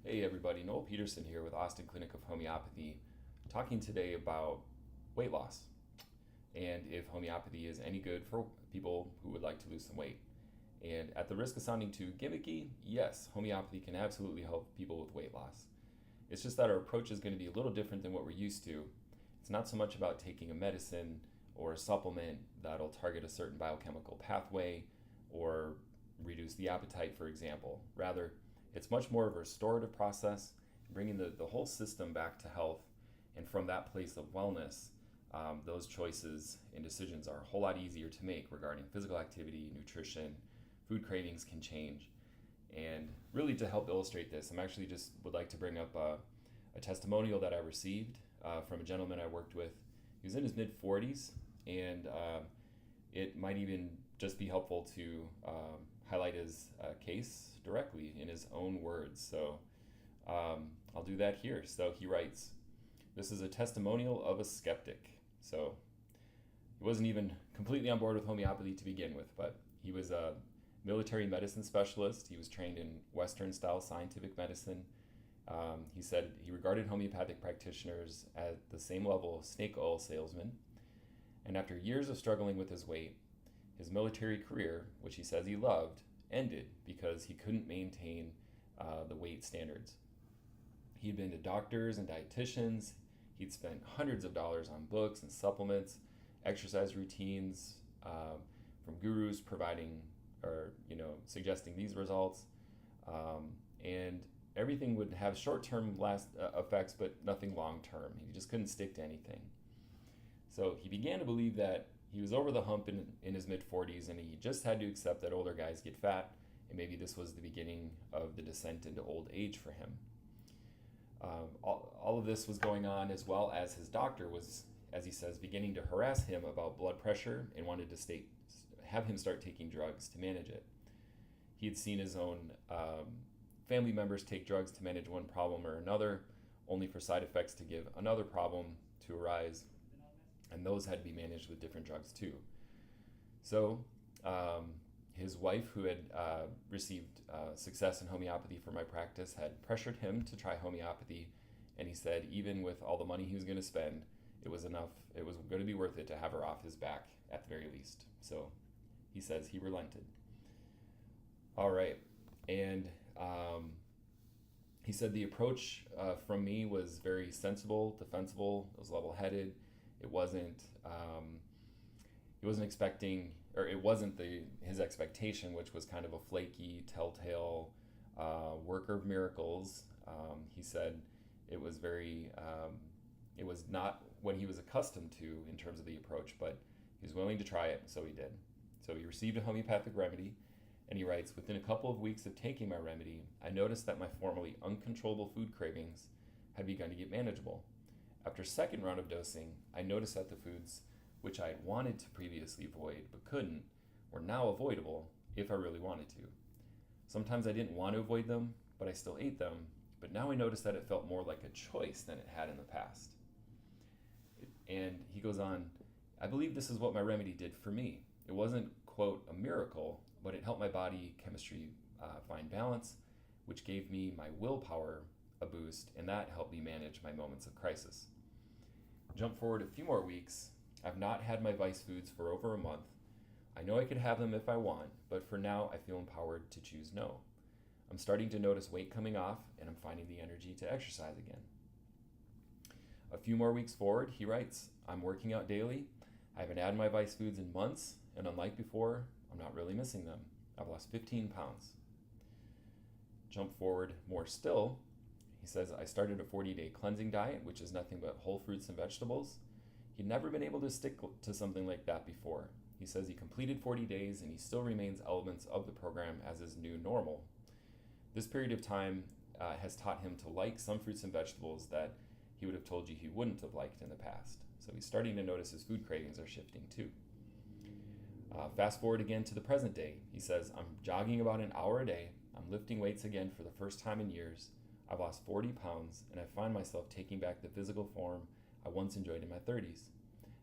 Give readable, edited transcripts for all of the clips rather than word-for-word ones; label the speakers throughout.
Speaker 1: Hey everybody, Noel Peterson here with Austin Clinic of Homeopathy, talking today about weight loss and if homeopathy is any good for people who would like to lose some weight. And at the risk of sounding too gimmicky, yes, homeopathy can absolutely help people with weight loss. It's just that our approach is going to be a little different than what we're used to. It's not so much about taking a medicine or a supplement that'll target a certain biochemical pathway or reduce the appetite, for example. Rather, it's much more of a restorative process, bringing the whole system back to health. And from that place of wellness, those choices and decisions are a whole lot easier to make regarding physical activity, nutrition, food cravings can change. And really, to help illustrate this, I'm actually just would like to bring up a testimonial that I received from a gentleman I worked with. He was in his mid 40s, and it might even just be helpful to highlight his case directly in his own words. So I'll do that here. So he writes, "This is a testimonial of a skeptic." So he wasn't even completely on board with homeopathy to begin with, but he was a military medicine specialist. He was trained in Western style scientific medicine. He said he regarded homeopathic practitioners at the same level of snake oil salesmen. And after years of struggling with his weight, his military career, which he says he loved, ended because he couldn't maintain the weight standards. He'd been to doctors and dietitians. He'd spent hundreds of dollars on books and supplements, exercise routines from gurus providing or suggesting these results, and everything would have short-term effects, but nothing long-term. He just couldn't stick to anything. So he began to believe that he was over the hump in his mid-40s, and he just had to accept that older guys get fat, and maybe this was the beginning of the descent into old age for him. All of this was going on as well as his doctor was, as he says, beginning to harass him about blood pressure and wanted to have him start taking drugs to manage it. He had seen his own family members take drugs to manage one problem or another, only for side effects to give another problem to arise, and those had to be managed with different drugs too. So his wife, who had received success in homeopathy for my practice, had pressured him to try homeopathy, and he said even with all the money he was going to spend, it was going to be worth it to have her off his back at the very least. So he says he relented. All right, and he said the approach from me was very sensible, defensible. It was level-headed. It wasn't expecting, or it wasn't his expectation, which was kind of a flaky, telltale worker of miracles. He said it was it was not what he was accustomed to in terms of the approach, but he was willing to try it, so he did. So he received a homeopathic remedy, and he writes, "Within a couple of weeks of taking my remedy, I noticed that my formerly uncontrollable food cravings had begun to get manageable. After second round of dosing, I noticed that the foods which I had wanted to previously avoid but couldn't were now avoidable if I really wanted to. Sometimes I didn't want to avoid them, but I still ate them, but now I noticed that it felt more like a choice than it had in the past." And he goes on, "I believe this is what my remedy did for me. It wasn't, quote, a miracle, but it helped my body chemistry find balance, which gave me my willpower a boost, and that helped me manage my moments of crisis. Jump forward a few more weeks. I've not had my vice foods for over a month. I know I could have them if I want, but for now I feel empowered to choose no. I'm starting to notice weight coming off, and I'm finding the energy to exercise again." A few more weeks forward, he writes, "I'm working out daily. I haven't had my vice foods in months, and unlike before, I'm not really missing them. I've lost 15 pounds. Jump forward more still. He says, "I started a 40-day cleansing diet, which is nothing but whole fruits and vegetables. He'd never been able to stick to something like that before. He says he completed 40 days and he still remains elements of the program as his new normal. This period of time has taught him to like some fruits and vegetables that he would have told you he wouldn't have liked in the past. So he's starting to notice his food cravings are shifting too." Fast forward again to the present day. He says, "I'm jogging about an hour a day. I'm lifting weights again for the first time in years. I've lost 40 pounds, and I find myself taking back the physical form I once enjoyed in my 30s.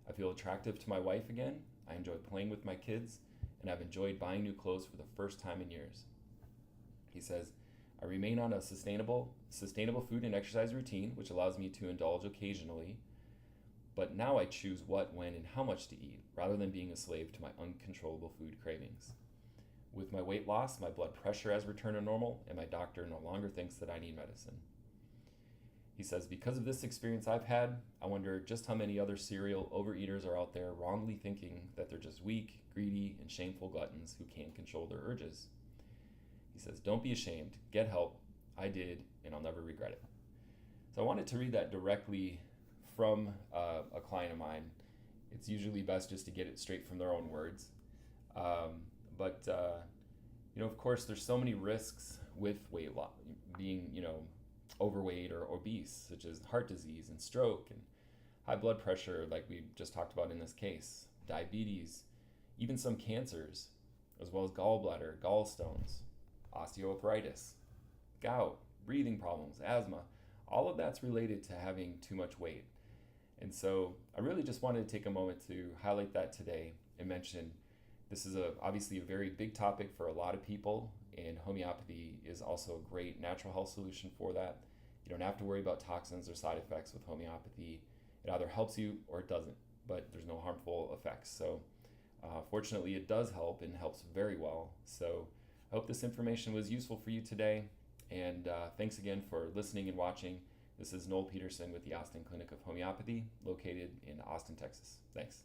Speaker 1: I feel attractive to my wife again. I enjoy playing with my kids, and I've enjoyed buying new clothes for the first time in years." He says, I remain on a sustainable food and exercise routine, which allows me to indulge occasionally. But now I choose what, when, and how much to eat, rather than being a slave to my uncontrollable food cravings. With my weight loss, my blood pressure has returned to normal, and my doctor no longer thinks that I need medicine. He says, because of this experience I've had, I wonder just how many other serial overeaters are out there wrongly thinking that they're just weak, greedy, and shameful gluttons who can't control their urges. He says, don't be ashamed, get help. I did, and I'll never regret it. So I wanted to read that directly from a client of mine. It's usually best just to get it straight from their own words. But of course, there's so many risks with weight loss, being, overweight or obese, such as heart disease and stroke and high blood pressure, like we just talked about in this case, diabetes, even some cancers, as well as gallbladder, gallstones, osteoarthritis, gout, breathing problems, asthma. All of that's related to having too much weight. And so I really just wanted to take a moment to highlight that today and mention this is obviously a very big topic for a lot of people, and homeopathy is also a great natural health solution for that. You don't have to worry about toxins or side effects with homeopathy. It either helps you or it doesn't, but there's no harmful effects. So fortunately, it does help and helps very well. So I hope this information was useful for you today, and thanks again for listening and watching. This is Noel Peterson with the Austin Clinic of Homeopathy, located in Austin, Texas. Thanks.